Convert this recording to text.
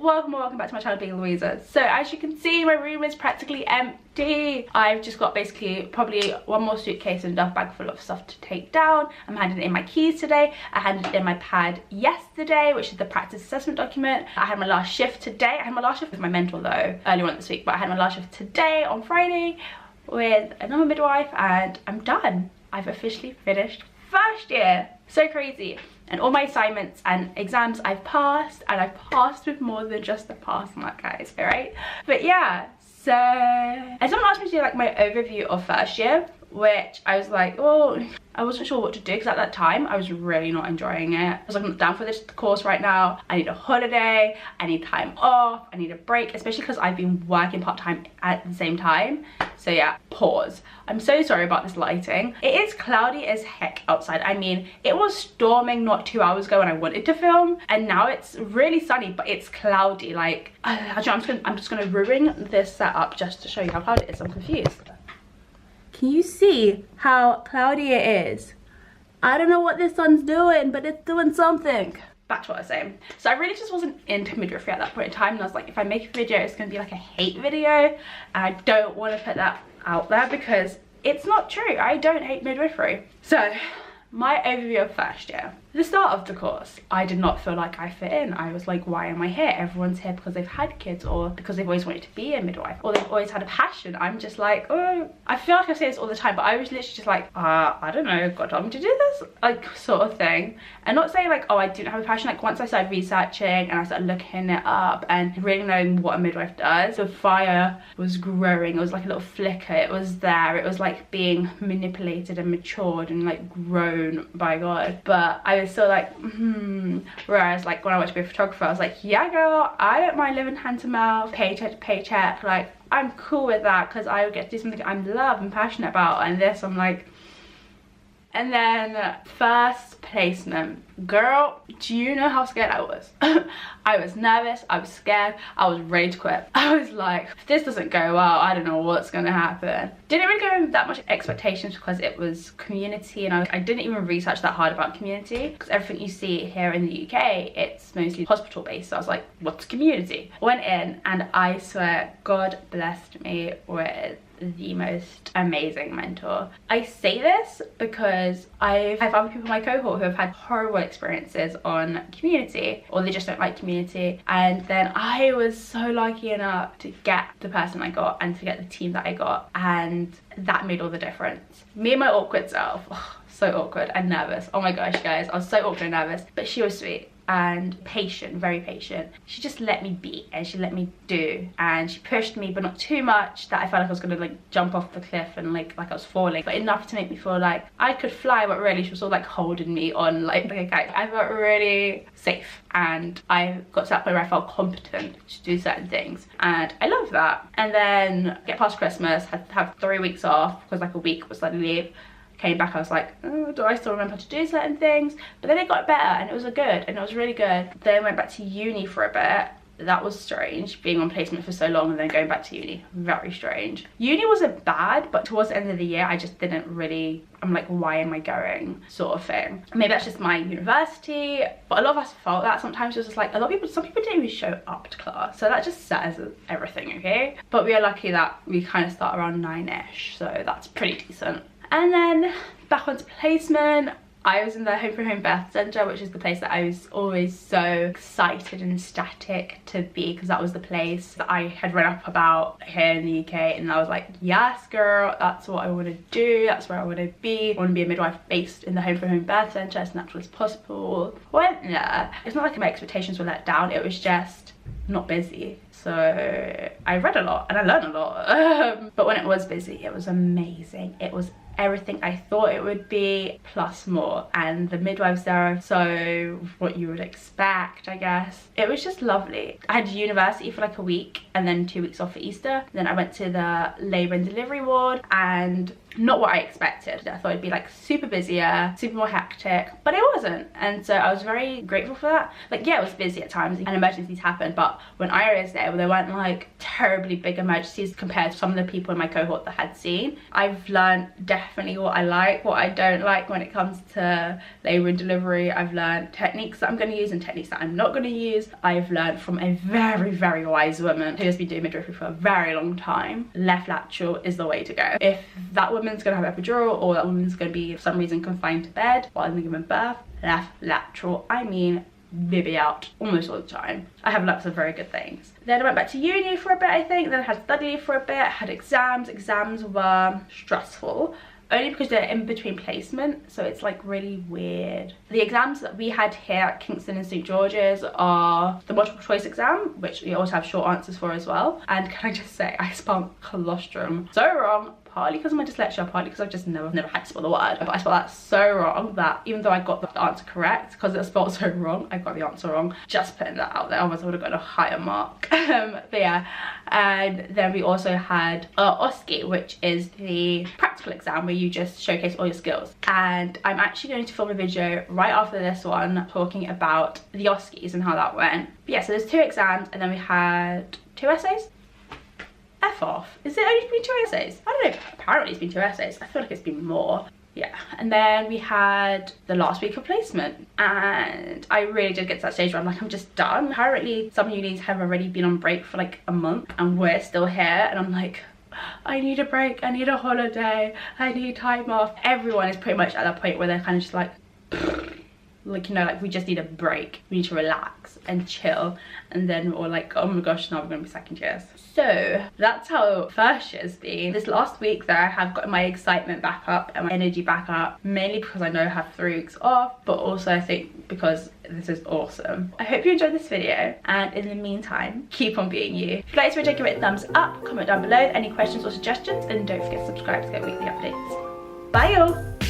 welcome back to my channel, being Louisa. So as you can see, my room is practically empty. I've just got basically probably one more suitcase and a duff bag full of stuff to take down. I'm handing in my keys today. I handed in my pad yesterday, which is the practice assessment document. I had my last shift today. I had my last shift with my mentor though earlier on this week, but I had my last shift today on Friday with another midwife, and I'm done. I've officially finished first year. So crazy. And all my assignments and exams I've passed, and I've passed with more than just the pass mark, guys, alright? But yeah, so and someone asked me to do like my overview of first year, which I was like, oh, I wasn't sure what to do because at that time I was really not enjoying it. I was like, I'm not down for this course right now. I need a holiday, I need time off, I need a break, especially because I've been working part-time at the same time. So yeah, pause. I'm so sorry about this lighting. It is cloudy as heck outside. I mean, it was storming not 2 hours ago when I wanted to film, and now it's really sunny, but it's cloudy. Like, I'm just gonna ruin this setup just to show you how cloudy it is. I'm confused. Can you see how cloudy it is? I don't know what this sun's doing, but it's doing something. Back to what I was saying. So I really just wasn't into midwifery at that point in time, and I was like, if I make a video, it's gonna be like a hate video, and I don't want to put that out there because it's not true. I don't hate midwifery. So my overview of first year. The start of the course, I did not feel like I fit in. I was like, why am I here? Everyone's here because they've had kids, or because they've always wanted to be a midwife, or they've always had a passion. I'm just like, oh, I feel like I say this all the time, but I was literally just like, I don't know, God told me to do this, like, sort of thing. And not saying like, oh, I didn't have a passion. Like, once I started researching and I started looking it up and really knowing what a midwife does, the fire was growing. It was like a little flicker. It was there. It was like being manipulated and matured and like grown by God. But I was still like, whereas like when I went to be a photographer, I was like, yeah girl, I don't mind living hand to mouth, paycheck to paycheck, like I'm cool with that because I would get to do something I love and passionate about. And this, I'm like, and then first placement, girl, do you know how scared I was? I was nervous, I was scared, I was ready to quit. I was like, if this doesn't go well, I don't know what's gonna happen. Didn't really go in with that much expectations because it was community, and I didn't even research that hard about community because everything you see here in the UK, it's mostly hospital based. So I was like, what's community? Went in, and I swear God blessed me with the most amazing mentor. I say this because I have other people in my cohort who have had horrible experiences on community, or they just don't like community, and then I was so lucky enough to get the person I got and to get the team that I got, and that made all the difference. Me and my awkward self, so awkward and nervous. Oh my gosh guys, I was so awkward and nervous, but she was sweet and patient, very patient. She just let me be and she let me do, and she pushed me, but not too much that I felt like I was gonna like jump off the cliff and like I was falling, but enough to make me feel like I could fly. But really she was all like holding me on like a kite. I felt really safe, and I got to that point where I felt competent to do certain things, and I love that. And then get past Christmas, had to have 3 weeks off because like a week was like leave. Came back, I was like, oh, do I still remember how to do certain things? But then it got better, and it was good, and it was really good. Then I went back to uni for a bit. That was strange, being on placement for so long and then going back to uni. Very strange. Uni wasn't bad, but towards the end of the year I just didn't really, I'm like, why am I going, sort of thing. Maybe that's just my university, but a lot of us felt that sometimes. It was just like, some people didn't even show up to class, so that just says everything, okay? But we are lucky that we kind of start around 9ish, so that's pretty decent. And then back onto placement. I was in the Home from Home Birth Centre, which is the place that I was always so excited and ecstatic to be, because that was the place that I had read up about here in the UK, and I was like, yes girl, that's what I want to do, that's where I want to be. I want to be a midwife based in the Home from Home Birth Centre as natural as possible. Went there. It's not like my expectations were let down, it was just not busy. So I read a lot and I learned a lot. But when it was busy, it was amazing. It was everything I thought it would be plus more, and the midwives there are so what you would expect, I guess. It was just lovely. I had university for like a week and then 2 weeks off for Easter. Then I went to the labour and delivery ward, and not what I expected. I thought it'd be like super busier, super more hectic, but it wasn't. And so I was very grateful for that. Like, yeah, it was busy at times and emergencies happened, but when I was there, there weren't like terribly big emergencies compared to some of the people in my cohort that had seen. I've learned definitely what I like, what I don't like when it comes to labour and delivery. I've learned techniques that I'm going to use and techniques that I'm not going to use. I've learned from a very, very wise woman who has been doing midwifery for a very long time. Left lateral is the way to go. If that woman's going to have epidural, or that woman's going to be for some reason confined to bed while they're giving birth, left lateral, I mean baby out almost all the time. I have learned some very good things. Then I went back to uni for a bit, I think. Then I had study leave for a bit, had exams. Exams were stressful, only because they're in between placement, so it's like really weird. The exams that we had here at Kingston and St George's are the multiple choice exam, which we also have short answers for as well. And can I just say, I spelled colostrum so wrong, partly because of my dyslexia, partly because I've just never had to spell the word. But I spelled that so wrong that even though I got the answer correct, because it's spelled so wrong, I got the answer wrong. Just putting that out there, otherwise I would have got a higher mark. But yeah, and then we also had OSCE, which is the practical exam where you just showcase all your skills. And I'm actually going to film a video right after this one talking about the OSCEs and how that went. But yeah, so there's 2 exams and then we had 2 essays. F off. Is it only been 2 essays? I don't know. Apparently it's been 2 essays. I feel like it's been more. Yeah. And then we had the last week of placement. And I really did get to that stage where I'm like, I'm just done. Apparently some unis have already been on break for like a month and we're still here. And I'm like, I need a break. I need a holiday. I need time off. Everyone is pretty much at that point where they're kind of just like, you know, like we just need a break. We need to relax and chill. And then we're like, oh my gosh, now we're gonna be second years. So that's how first year's been. This last week though, I have got my excitement back up and my energy back up, mainly because I know I have 3 weeks off, but also I think because this is awesome. I hope you enjoyed this video, and in the meantime, keep on being you. If you like this video, give it a thumbs up, comment down below any questions or suggestions, and don't forget to subscribe to get weekly updates. Bye y'all.